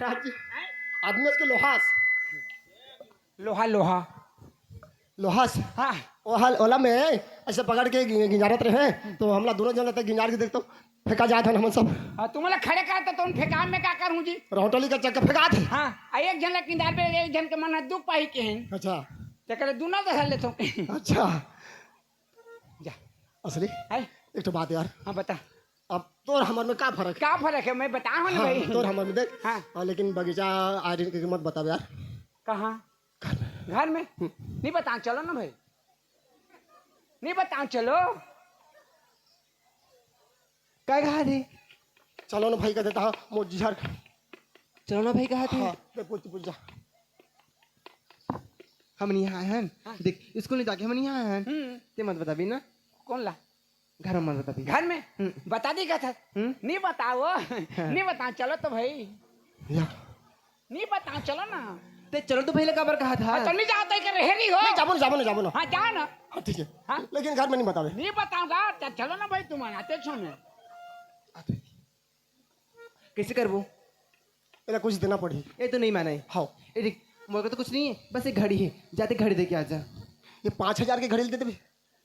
महाराज जी आदमी उसके लोहास लोहा लोहा लोहास हाँ ओला में ऐसे पकड़ के गिंजारत रहे तो हमला दोनों जन तक गिंजार के देखते फेंका जाता है हम सब तुम्हारा खड़े कर तो तुम फेंका में क्या करूँ जी रोटली का चक्कर फेंका थे। हाँ एक जन किनारे पे एक जन के मन दुख पाही के हैं अच्छा चक्कर दोनों दे ले तुम अच्छा जा असली है एक तो बात यार हाँ बता अब तोर हमर में का फर्क क्या फर्क है मैं बता हूँ ना भाई तोर हमर में देख हाँ लेकिन बगीचा आयरन की कीमत बता यार कहाँ घर में नहीं बताओ चलो ना भाई नहीं बताओ चलो क्या कहा थे चलो ना भाई का देता हूँ मोजी झाड़ चलो ना भाई कहा थे हाँ पूछ जा हम यहाँ हैं देख स्कूल नहीं जाके हम यहाँ हैं ते मत बता भी ना कौन ला घर में मत बता भी घर में बता दी क्या था नहीं बताओ नहीं बताओ चलो तो भाई नहीं बताओ चलो ना ते चलो तो पहले कबर कहा था तो नहीं जाता कर हेरी हो जाबो ना हाँ जा ना ठीक है हाँ लेकिन घर में नहीं बतावे नहीं बताऊंगा चलो ना भाई तुम आते छो में कैसे करबो इला कुछ देना पड़ी ये तो नहीं माने हाँ ये देख मोर तो कुछ नहीं है बस एक घड़ी है जाते घड़ी दे के आ जा ये 5,000 की घड़ी देते भी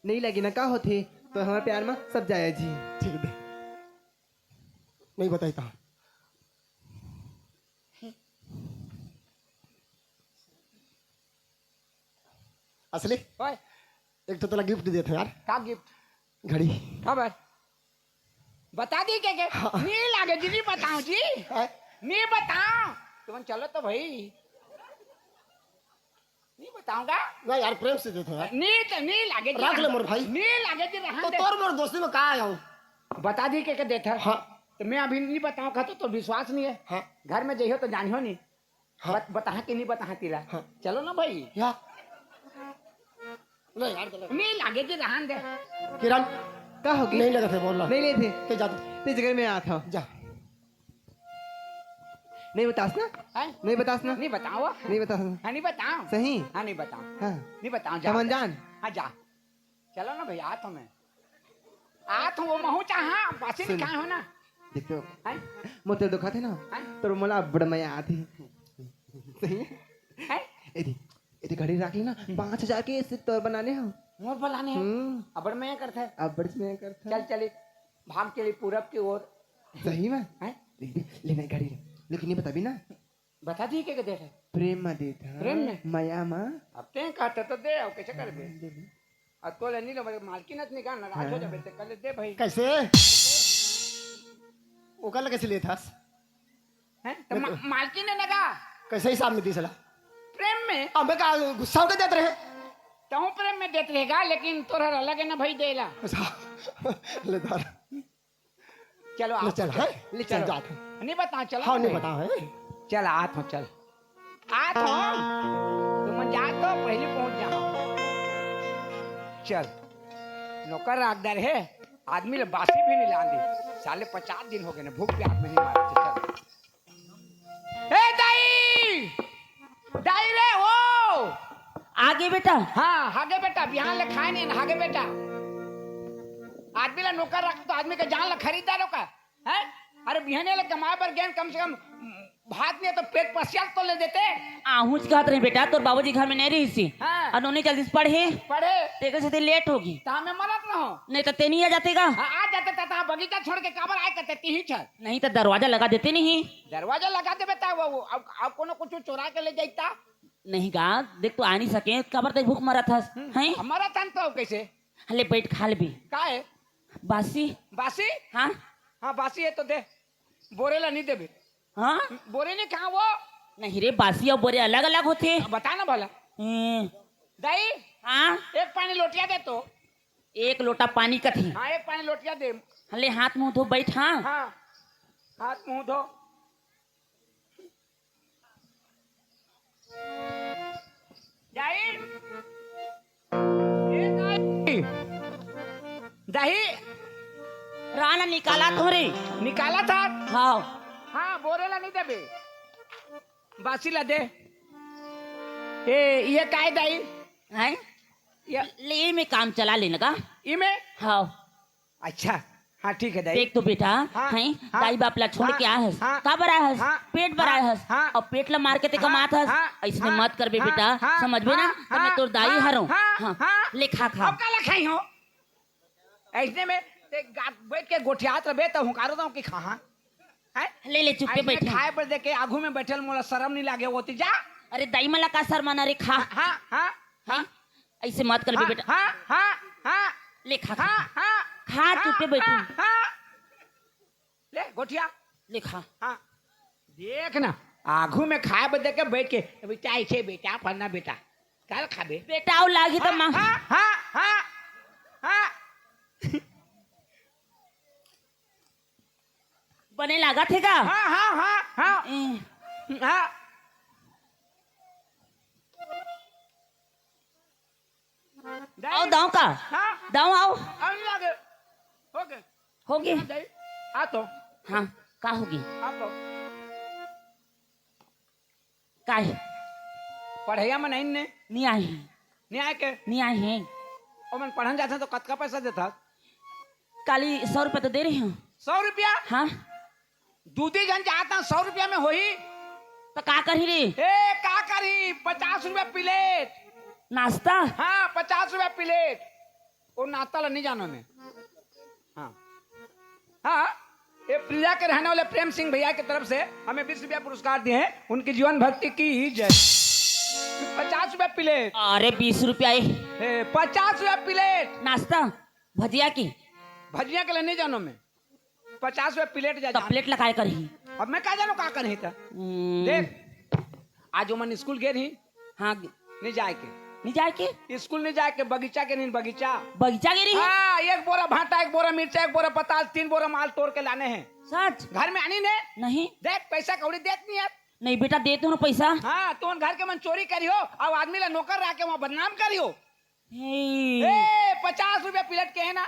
नहीं लगी ना का होते तो हमारे प्यार में सब जाए जी ठीक है दे नहीं बताई था असली ओए एक तो तेरा गिफ्ट देते यार का गिफ्ट घड़ी खबर बता दी क्या नहीं लागे जी नहीं बताऊं जी नहीं बताओ तुम चलो तो भाई नहीं बताऊंगा ना यार प्रेम से देते यार नहीं तो नहीं लागे जी रख ले मोर भाई नहीं लागे जी तो तोर मोर दोस्ती में कहाँ आया हूँ बता दी क्या देता हाँ तो मैं अभी नहीं बताऊँ खा तो विश्वास नहीं है हाँ घर में जइयो तो जानियो नहीं हाँ बता कि नहीं बता तिला हाँ चलो ना भाई या नहीं यार नहीं लागे जी रहन दे किरण का होगी नहीं लगा थे बोल रहा नहीं ले थे ते जा ते जगह में आ था जा नहीं बतास ना नहीं बतास ना नहीं बताओ नहीं बतास ना हाँ नहीं बताओ सही हाँ नहीं बताओ हाँ नहीं बताओ जा समझ जान हाँ जा चलो ना भाई आत हूँ मैं आत हूँ वो महू चाहा बासी नहीं खाए हो ना देख तो हैं मोते दुखा थे ना हैं तो मला बड़ मया आती सही है हैं ये घड़ी रख ली ना 5,000 के इससे तोर बनाने हो मोर बलाने अब मैं करता है अब बड़ी में करता चल चले भाग चले पूरब की ओर सही में हैं लेना घड़ी ले लेकिन ये बता भी ना बता दी क्या देख प्रेम में देता प्रेम में माया में अब ते कहते तो दे अब कैसे कर दे अब तो नहीं लो मालकिन इतनी का नाराज हो जाबे तो कल दे भाई कैसे वो कल कैसे लिए था हैं तो मालकिन ने लगा कैसे हिसाब में दी सला प्रेम में अब मैं का गुस्सा होकर देते रहे तो प्रेम में देते रहेगा लेकिन तोरा अलग है ना भाई देला ले धर चलो ले आ चल है ले चल चलो जाते नहीं बता चलो हाँ नहीं भाई। बता है चल आत हो चल आत हो तुम जा तो पहले पहुंच जाओ चल नौकर रागदार है आदमी ले बासी भी नहीं लांदी साले 50 दिन हो गए ना भूख प्यास में नहीं मारा चल ए दाई दाई रे हो आगे बेटा हाँ आगे बेटा बिहान ले खाए नहीं आगे बेटा आदमी ला नौकर रख तो आदमी का जान ला खरीदार का है अरे बिहाने ले कमाए पर गए कम से कम भात नहीं तो पेट पसियाल तो ले देते आहूच कहत रहे बेटा तोर बाबूजी घर में नहीं रही सी हाँ अनोने जल्दी से पढ़े पढ़े तेरे से लेट होगी तो हमें मरत ना हो नहीं तो ते नहीं आ जातेगा हाँ, आ जाते ता बगीचा छोड़ के काबर आए करते ती ही चल नहीं तो दरवाजा लगा देते नहीं दरवाजा लगा दे बेटा वो अब कोनो कुछ चुरा के ले जाता नहीं गा देख तो आ नहीं सके कबर तक भूख मरा था हैं हमारा तन तो कैसे हले बैठ खा ले भी का है बासी बासी हाँ हाँ बासी है तो दे बोरे ला नहीं देबे हाँ बोरे नहीं कहा वो नहीं रे बासी और बोरे अलग अलग होते बता ना भला दाई हाँ एक पानी लोटिया दे तो एक लोटा पानी का थी हाँ एक पानी लोटिया दे हले हाथ मुंह धो बैठ हाँ हाँ हाथ मुंह धो दाई ए दाई दाई राना निकाला थोड़े निकाला था हाँ हाँ बोरे ला नहीं देबे बासी ला दे ए ये काय दाई हैं ये ले में काम चला लेने का इमे हाँ अच्छा हाँ ठीक है दाई। देख तो बेटा हाँ, हैं हाँ, दाई बाप ला छोड़ हाँ, के आहस हाँ, का बरा हस हाँ, पेट बरा हाँ, हस हाँ, और पेट ला मार के ते हाँ, कमात हस हाँ, ऐसने हाँ, मत कर बे हाँ, बेटा हाँ, समझ में ना हाँ, तब मैं तोर दाई हाँ, हरो हाँ, हाँ हाँ। ले खा खा अब का खाई हो ऐसने में ते बैठ के गोठियात रहे तो हुकारो दो कि खा हैं ले ले चुप पे ऐसने बैठे खाए पर देखे आगू में बैठल मोला शर्म नहीं लागे होती जा। अरे दाई मला का सर माना रे खा हाँ हाँ हाँ ऐसे मत कर बे बेटा हाँ हाँ हाँ ले खा खा हाँ हाँ खा चुप पे बैठे हाँ ले गोठिया ले खा हाँ देख ना आगू में खाए पर देखे बैठ के बेटा ऐसे बेटा फलना बेटा कल खाबे बेटा और लागी तो मां हाँ हाँ हाँ हाँ बने लगा थे का हाँ हाँ हाँ हाँ ए, हाँ आओ दाव का हाँ दाव आओ अब नहीं आगे हो गए हो गए दाई आ तो हाँ का होगी आ तो का है पढ़ैया में नहीं नहीं आई है नहीं आए के नहीं आई है और मैं पढ़न जाता तो कतका पैसा देता काली 100 रुपए तो दे रही हूँ 100 रुपया हाँ दूधी जन जाता 100 रुपया में होई तो का करी रे ए का करी 50 रुपया प्लेट नाश्ता हाँ 50 रुपया प्लेट वो नाश्ता ला नहीं जानो मैं हाँ हाँ ये प्रिया के रहने वाले प्रेम सिंह भैया की तरफ से हमें 20 रुपया पुरस्कार दिए हैं उनकी जीवन भक्ति की जय। 50 रुपया प्लेट अरे 20 रुपया 50 रुपया प्लेट नाश्ता भजिया की भजिया के लिए नहीं जानो मैं 50 रुपया प्लेट जा तो प्लेट लगाए करी अब मैं क्या जानो का कर था देख आज मन स्कूल गए रही हाँ नहीं जाए के नहीं जाए के स्कूल नहीं जाए के बगीचा के नहीं बगीचा बगीचा गिरी है हाँ एक बोरा भाटा एक बोरा मिर्चा एक बोरा पताल 3 बोरा माल तोड़ के लाने हैं सच घर में आनी ने नहीं देख पैसा कौड़ी देत नहीं है नहीं बेटा दे तू ना पैसा हाँ तो घर के मन चोरी करियो अब आदमी ला नौकर रख के वहाँ बदनाम करियो हे, 50 रुपया प्लेट के है ना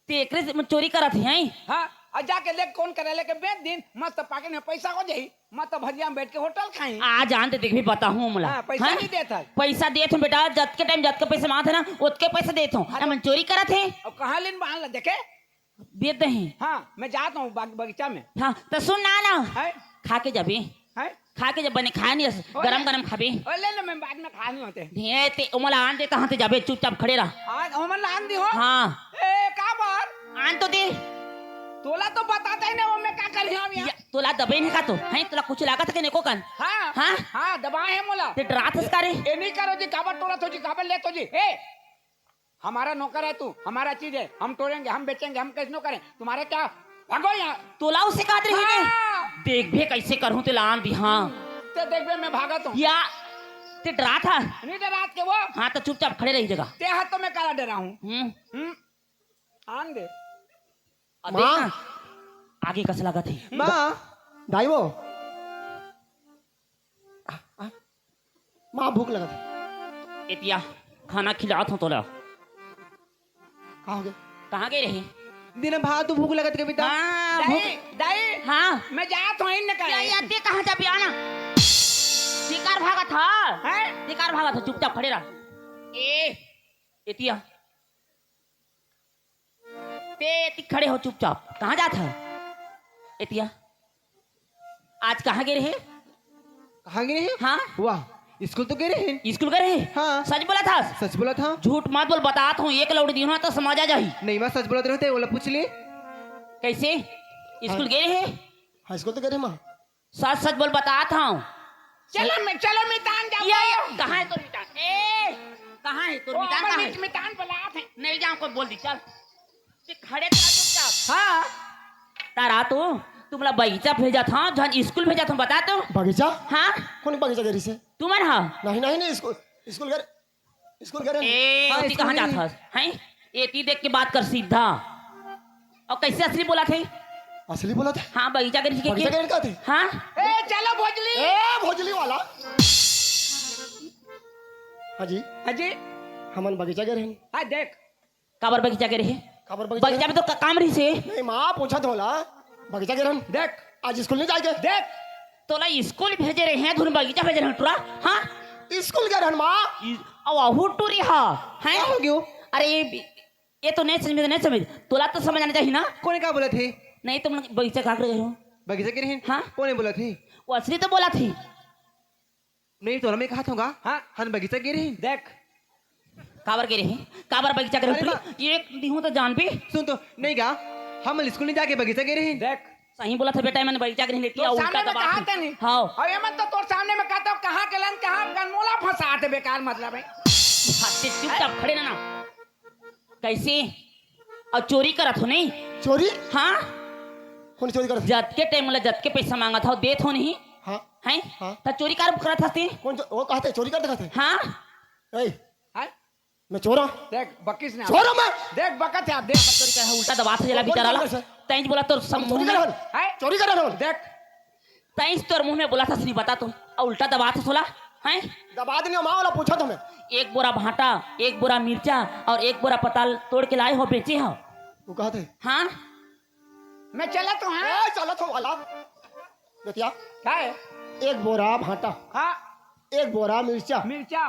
ते एकरे से चोरी करत है हाँ और जाके ले कौन करे लेके बेच दिन मस्त पाके में पैसा हो जाई मत भजिया में बैठ के होटल खाई आ जानते देख भी पता हूँ मला हाँ, पैसा नहीं देता है। पैसा देत हूँ बेटा जत के टाइम जत के पैसे मांगते ना उतके पैसे देत हूँ मन चोरी करत है अब कहाँ लेन बांध ला देखे बेच दे हाँ मैं जाता हूँ बगीचा में हाँ तो सुन ना ना है खा के जाबे है खा के जब बने खा नहीं गरम गरम खाबे और ले ना मैं बाद में खा नहीं होते ढे ते उमला आन दे कहाँ ते जाबे चुपचाप खड़े रह आज हमन लान दी हो हाँ ए का बार आन तो दे तोला तो बताता ही ना वो मैं क्या कर रही हूँ तोला दबे नहीं का तो है तोला कुछ लागत है neko kan हाँ हाँ? हाँ दबाए है मोला ते डरात है करे ए नहीं करो जी काबर तोड़ा तो जी काबर ले तो जी ए हमारा नौकर है तू हमारा चीज है हम तोड़ेंगे हम बेचेंगे हम कैसे करें तुम्हारे क्या भागो यहाँ तोला उसे काट रही है हाँ। देख भी कैसे करूँ ते लान दी हाँ ते देख बे मैं भागा तू या ते डरा था नहीं डरा के वो हाँ तो चुपचाप खड़े रही जगह ते हाथ तो मैं काला डरा हूँ आन दे अब देख ना, आगे कस लगा थी माँ दाई वो माँ भूख लगा था एतिया खाना खिलात हूँ तोला कहाँ हो गए कहाँ गए रहे दिन भात तो भूख लगत के बेटा हाँ दाई भूख दाई हाँ मैं जात हूँ इन का या ते कहाँ जा बियाना शिकार भागा था हैं शिकार भागा था चुपचाप खड़े रह ए एतिया ते खड़े हो चुपचाप कहाँ जाता है एतिया आज कहाँ गए रहे कहाँ गए हैं हाँ वाह स्कूल तो गए हैं स्कूल गए रहे हाँ। सच बोला था सच बोला था झूठ मत बोल बताता हूँ एक लौट दी तो समझ आ जाही नहीं माँ सच बोलते रहते बोला पूछ ले कैसे स्कूल गए रहे हाँ स्कूल तो गए थे माँ सच सच बोल बताता हूँ चलो मितान जाओ ये कहाँ है तो मितान ए कहाँ है तो मितान कहाँ है मितान बुलात है नहीं जाऊँ कोई बोल दी चल ते खड़े था चुपचाप हाँ तारा तो तुमला बगीचा भेजा था जहाँ स्कूल भेजा तुम बता तो बगीचा हाँ कौन बगीचा गई से तुम हाँ नहीं नहीं नहीं स्कूल गए ए हाँ, ओती कहाँ स्कूल जाता है एती देख के बात कर सीधा और कैसे असली बोला थे असली बोला था हाँ बगीचा गई थी बगीचा गए का थे हाँ ए चलो भोजली ए भोजली वाला हाँ जी अजी हमन बगीचा गए रहे हाँ देख काबर बगीचा गए रहे खबर बगीचा में तो काम रही से नहीं माँ पूछा तो होला बगीचा गए रहन देख आज स्कूल नहीं जाएंगे देख तोला स्कूल भेजे रहे हैं धुन बगीचा भेजे रहे हैं टूरा हाँ स्कूल गए रहन माँ अब आहू टूरी हाँ हैं क्या हो गयो अरे ये तो नहीं समझ तोला तो समझ आना चाहिए ना। कौन क्या बोला थे? नहीं तुम बगीचा कहाँ कर गए हो? बगीचा के रहे? हाँ। कौन बोला थे? वो असली तो बोला थी। नहीं तो मैं कहा था हाँ। हम बगीचा गिरे हैं। देख काबर गिरे हैं, काबर बगीचा करे अरे हो? एक दिहूं तो जान भी सुन तो नहीं गा, हम स्कूल नहीं जाके बगीचा गिरे हैं। देख सही बोला था बेटा, मैंने बगीचा नहीं लेती तो उल्टा सामने में दबा कहा दी। था नहीं हाँ और ये मत तो तोर सामने में कहता हूँ कहाँ के लन कहाँ कनमोला फंसाते बेकार मतलब है। हाथ से चुपचाप खड़े ना कैसे और चोरी करत हो नहीं? चोरी? हाँ कौन चोरी कर? जत के टाइम मतलब जत के पैसा मांगा था देत हो नहीं हाँ हैं? हाँ। तो चोरी कर करत हते? वो कहते चोरी करते कहते? हाँ ए, हाँ? मैं चोर हूँ? देख बकिस ने चोर हूँ मैं? देख बकत है आप देख चोरी कर उल्टा दबा से जला कौन बेचारा चोरी कर? तैंज बोला तो सब चोरी मुंह कर में रहा है? हूँ? चोरी कर रहा हूँ? देख तैंज तोर मुंह में बोला था नहीं बता तो और उल्टा दबा था सोला हैं? दबा देने माँ वाला पूछा तुम्हें। एक बोरा भाटा, एक बोरा मिर्चा और एक बोरा पताल तोड़ के लाए हो बेचे हो। वो कहते हाँ मैं चला तो हाँ ए चलो तो वाला बेटिया, क्या है एक बोरा भाटा, हाँ एक बोरा मिर्चा, मिर्चा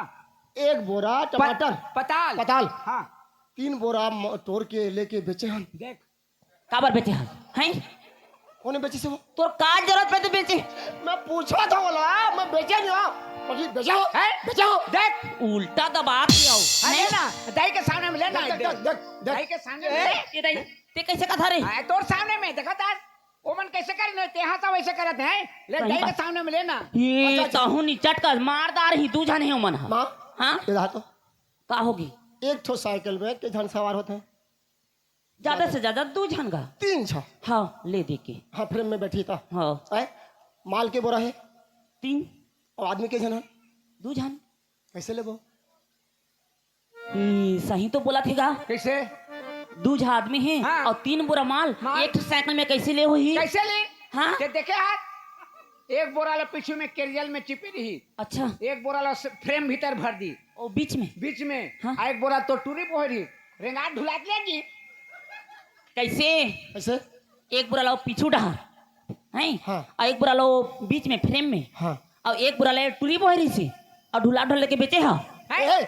एक बोरा टमाटर, पताल पताल, हाँ 3 बोरा तोड़ के लेके बेचे हम। देख काबर बेचे हो हैं? कौन बेचे से वो? तोर का जरूरत पे तो बेचे? मैं पूछा था वाला, मैं बेचा नहीं हूँ। अभी बेचा हो? है बेचा हो? देख उल्टा दबा के आओ अरे ना दाई के सामने में लेना देख, देख, देख, देख। दाई के सामने में ले। ये नहीं ते कैसे कथा रे? हाँ, तोर सामने में देखा तार ओमन कैसे करे तेहा सा वैसे करत है ले सही दाई के बात। सामने में लेना ये ताहू नी चटका मारदार ही तू जाने हो मन माँ हाँ इधर तो का होगी? एक ठो साइकिल में के जन सवार होते हैं? ज्यादा से ज्यादा 2 जन का। 3 छा। हाँ ले दे के। हाँ फ्रेम में बैठी था। हाँ है माल के बोरा है 3 और आदमी के जन है 2 जन। कैसे ले वो? सही तो बोला थेगा, कैसे 2 जन आदमी है हाँ। और 3 बोरा माल माल। एक साइकिल में कैसे ले हो ही? कैसे ले हाँ ते देखे हाथ एक बोरा ला पीछे में केरियल में चिपी रही अच्छा एक बोरा ला फ्रेम भीतर भर दी ओ बीच में बीच में हाँ। आ एक बोरा तो टूरी पोहरी रेंगाट ढुला लेगी कैसे? कैसे? एक बोरा लो पीछू डहार हैं हाँ। और एक बोरा लो बीच में फ्रेम में हाँ और एक बोरा ले टूरी बोहरी से और ढुला ढुल के बेचे हो। हैं? ए,